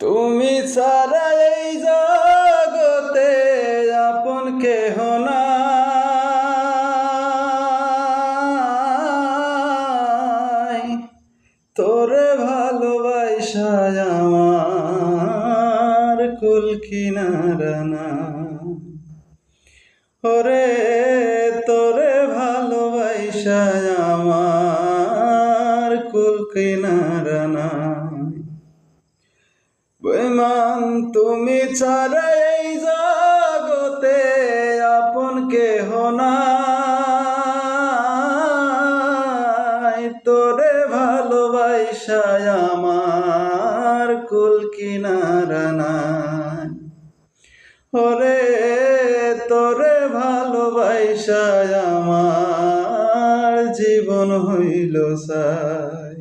তুমি ছাড়া এই জগতে আপন কেহ নাই। তোরে ভালোবাসা আমার কুল কিনারা না। ওরে তোরে ভালোবাসা আমার কুল কিনারা না। বেমান তুমি ছাড়া এই জগতে আপন কেহ নাই। তোরে ভালোবাসা আমার কুল কিনারা নাই। ওরে তোরে ভালোবাসা আমার জীবন হইল সাই।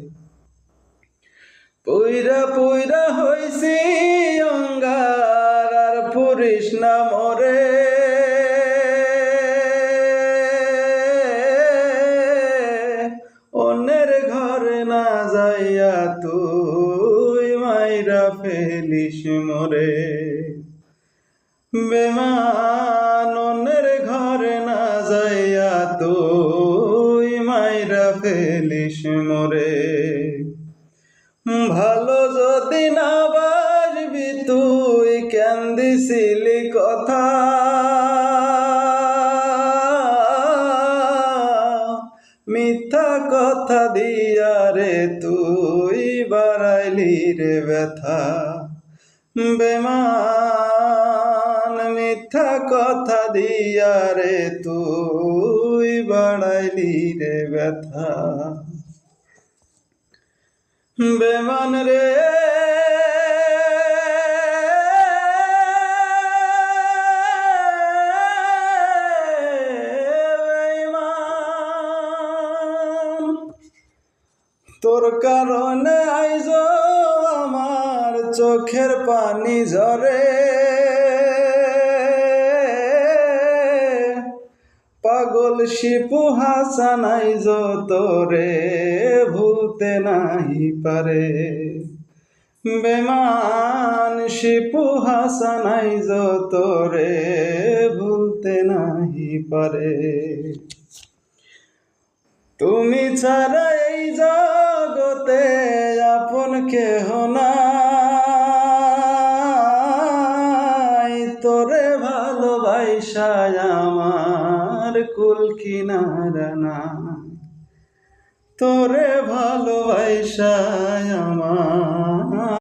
পুইরা পুইরা হইছি অঙ্গার আর পুরিস না মরে। অন্যের ঘরে না যাইয়া তুই মাইরা ফেলিস মরে। বেমান অন্যের ঘরে না যাইয়া তুই মাইরা ফেলিস মরে। ভালো যদি না বাসবি তুই কেন দিছিলি কথা। মিথ্যা কথা দিয়া রে তুই বাড়াইলি রে ব্যথা। বেমান মিথ্যা কথা দিয়া রে তুই বাড়াইলি রে ব্যথা। বেমান রে বেমান, তোর কারণে আইজ আমার চোখের পানি ঝরে। পাগল শিপু হাসান আইজ তোরে ভুলতে নাহি পারে। বেমান শিপু হাসান আইজ তোরে ভুলতে নাহি পারে। তুমি ছাড়া এই জগতে আপন কেহ নাই। তোরে ভালোবাসা আমার কুল কিনারা না। তোরে ভালোবাসা আমার